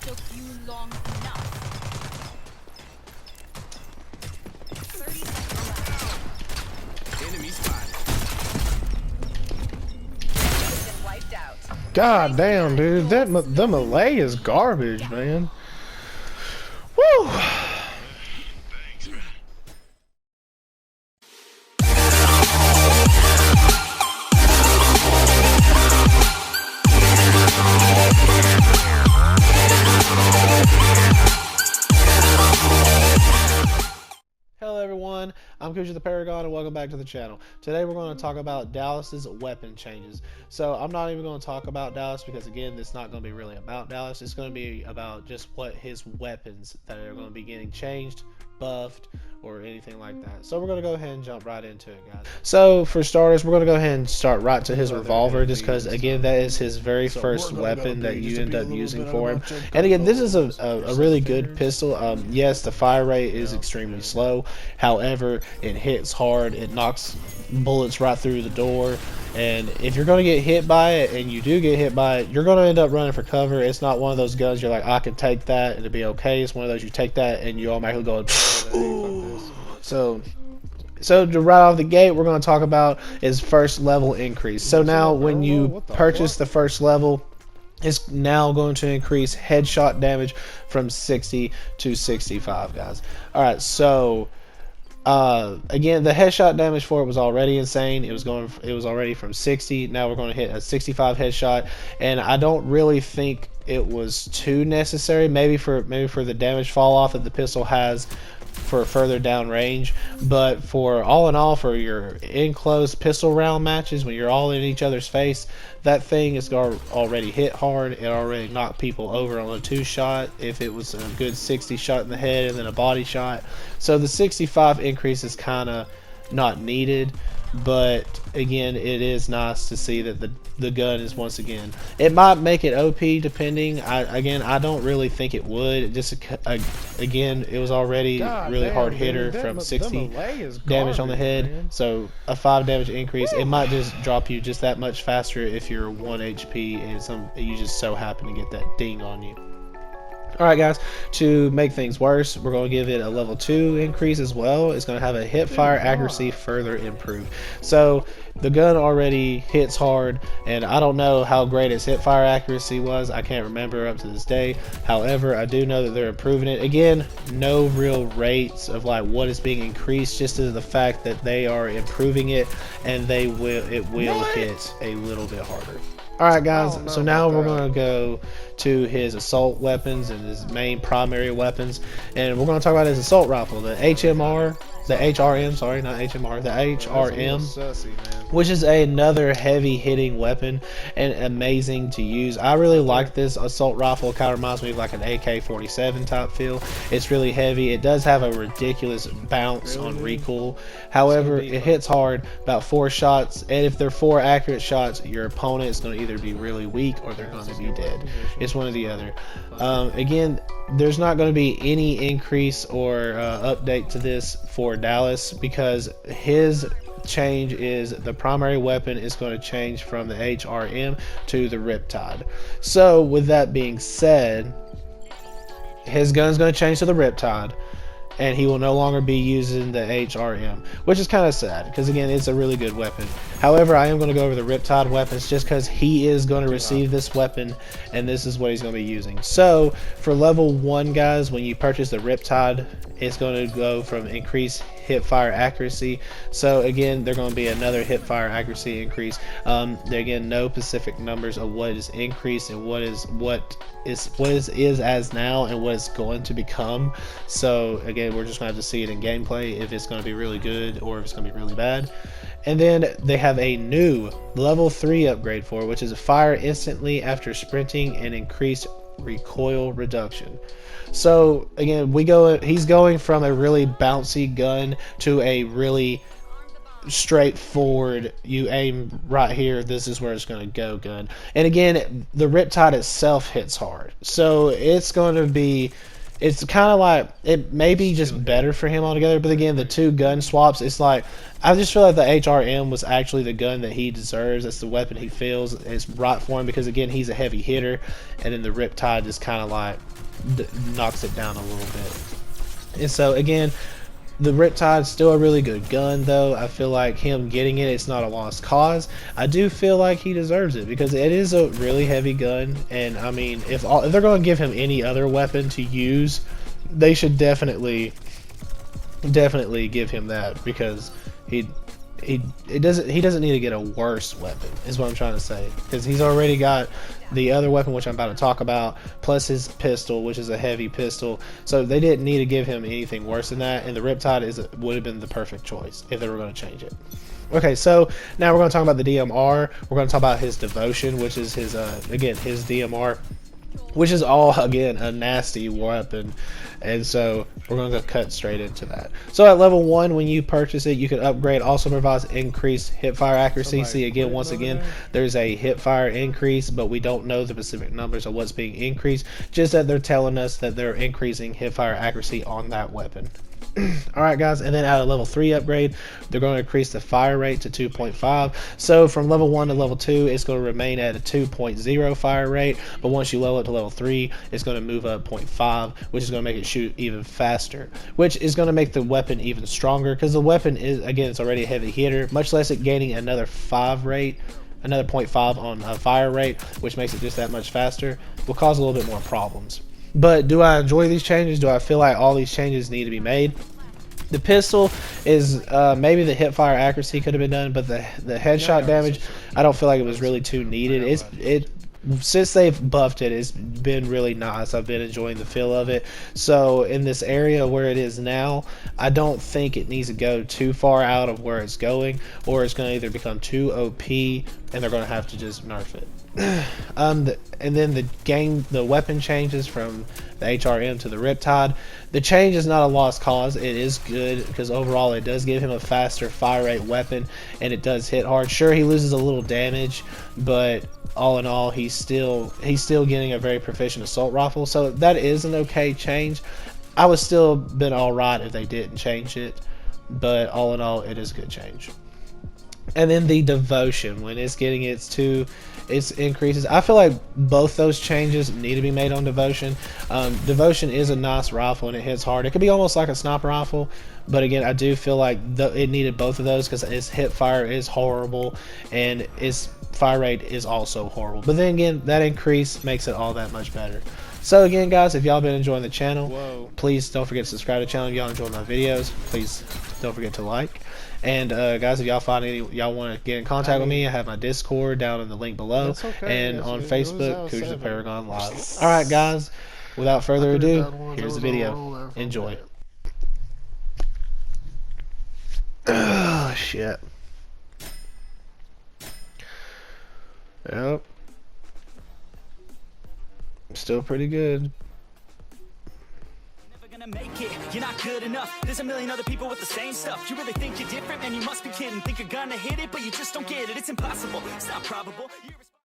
took you long enough. 30 seconds left. Enemy spotted. Wiped out. God damn, dude, the melee is garbage, man. Woo! Hello everyone, I'm Kuja the Paragon and welcome back to the channel. Today we're going to talk about Dallas's weapon changes. So I'm not even going to talk about Dallas because again, it's not going to be really about Dallas. It's going to be about just what his weapons that are going to be getting changed, buffed, or anything like that. So we're going to go ahead and jump right into it, guys. So for starters, we're going to go ahead and start right to his revolver, just because again, that is his very first weapon that you end up using for him. And again, this is a really good pistol. Yes, the fire rate is extremely slow. However, it hits hard. It knocks bullets right through the door. And if you're going to get hit by it, and you do get hit by it, you're going to end up running for cover. It's not one of those guns you're like, I can take that and it'll be okay. It's one of those you take that and you automatically go, ooh. So to right off the gate, we're going to talk about his first level increase. So now when you purchase the first level, it's now going to increase headshot damage from 60 to 65, guys. Alright, so again, the headshot damage for it was already insane. It was already from 60. Now we're going to hit a 65 headshot, and I don't really think it was too necessary. Maybe for the damage fall off that the pistol has for further down range, but for all in all, for your enclosed pistol round matches when you're all in each other's face, that thing is already hit hard. It already knocked people over on a 2-shot if it was a good 60 shot in the head and then a body shot. So the 65 increase is kind of not needed, but again, it is nice to see that the gun is once again. It might make it OP depending. I don't really think it would. Just again, it was already really hard hitter from 60 damage on the head. Man. So a 5 damage increase, it might just drop you just that much faster if you're 1 HP and you just so happen to get that ding on you. Alright guys, to make things worse, we're going to give it a level 2 increase as well. It's going to have a hip fire accuracy further improved. So the gun already hits hard, and I don't know how great its hip fire accuracy was. I can't remember up to this day. However, I do know that they're improving it. Again, no real rates of like what is being increased, just to the fact that they are improving it, and it will hit a little bit harder. Alright guys, so now we're going to go to his assault weapons and his main primary weapons, and we're going to talk about his assault rifle, the HRM, sorry, not HMR, the HRM, which is another heavy hitting weapon and amazing to use. I really like this assault rifle. It kind of reminds me of like an AK-47 type feel. It's really heavy. It does have a ridiculous bounce on recoil. However, it hits hard, about 4 shots, and if they're 4 accurate shots, your opponent is going to either be really weak or they're going to be dead. It's one or the other. Again, there's not going to be any increase or update to this for Dallas, because his change is the primary weapon is going to change from the HRM to the Riptide. So with that being said, his gun's going to change to the Riptide, and he will no longer be using the HRM, which is kind of sad because again, it's a really good weapon. However, I am going to go over the Riptide weapons just because he is going to receive this weapon and this is what he's going to be using. So for level 1, guys, when you purchase the Riptide, it's going to go from increased hip fire accuracy. So again, they're going to be another hip fire accuracy increase. Again, no specific numbers of what is increased and what is as now and what it's going to become. So again, we're just going to have to see it in gameplay if it's going to be really good or if it's going to be really bad. And then they have a new level 3 upgrade for it, which is a fire instantly after sprinting and increased recoil reduction. So again, he's going from a really bouncy gun to a really straightforward, you aim right here, this is where it's going to go gun. And again, the Riptide itself hits hard, so it's going to be it's kind of like it may be just better for him altogether. But again, the two gun swaps, it's like I just feel like the HRM was actually the gun that he deserves. That's the weapon he feels is right for him because again, he's a heavy hitter, and then the Riptide just kind of like knocks it down a little bit. And so again, the Riptide's still a really good gun, though. I feel like him getting it, it's not a lost cause. I do feel like he deserves it because it is a really heavy gun, and I mean, if they're going to give him any other weapon to use, they should definitely give him that because he doesn't need to get a worse weapon, is what I'm trying to say, because he's already got the other weapon, which I'm about to talk about, plus his pistol, which is a heavy pistol. So they didn't need to give him anything worse than that, and the Riptide would have been the perfect choice if they were going to change it. Okay, so now we're going to talk about the DMR. We're going to talk about his devotion, which is his again, his DMR, which is all again a nasty weapon. And so we're going to cut straight into that. So at level 1, when you purchase it, you can upgrade. Also provides increased hipfire accuracy. See, again, once again, there's a hipfire increase, but we don't know the specific numbers of what's being increased. Just that they're telling us that they're increasing hipfire accuracy on that weapon. Alright guys, and then at a level 3 upgrade, they're going to increase the fire rate to 2.5. So from level 1 to level 2, it's going to remain at a 2.0 fire rate, but once you level it to level 3, it's going to move up 0.5, which is going to make it shoot even faster, which is going to make the weapon even stronger, because the weapon is, again, it's already a heavy hitter, much less it gaining another 0.5 on fire rate, which makes it just that much faster, will cause a little bit more problems. But do I enjoy these changes? Do I feel like all these changes need to be made? The pistol is maybe the hipfire accuracy could have been done, but the headshot damage, I don't feel like it was really too needed. Since they've buffed it, it's been really nice. I've been enjoying the feel of it. So in this area where it is now, I don't think it needs to go too far out of where it's going, or it's going to either become too OP and they're going to have to just nerf it. And then the weapon changes from the HRM to the Riptide. The change is not a lost cause. It is good because overall it does give him a faster fire rate weapon, and it does hit hard. Sure, he loses a little damage, but all in all, he's still getting a very proficient assault rifle. So that is an okay change. I would still been all right if they didn't change it, but all in all, it is a good change. And then the devotion, when it's getting its increases, I feel like both those changes need to be made on devotion. Devotion is a nice rifle and it hits hard. It could be almost like a sniper rifle, but again, I do feel like it needed both of those because its hip fire is horrible and its fire rate is also horrible. But then again, that increase makes it all that much better. So again, guys, if y'all been enjoying the channel, please don't forget to subscribe to the channel. If y'all enjoy my videos, please don't forget to like. And guys, if y'all find y'all want to get in contact with me, I have my Discord down in the link below, and on Facebook, Cougars of Paragon Live. All right, guys, without further ado, here's the video. Enjoy. Oh shit. Yep. Still pretty good. Make it, you're not good enough. There's a million other people with the same stuff. You really think you're different, man? You must be kidding. Think you're gonna hit it, but you just don't get it. It's impossible, it's not probable.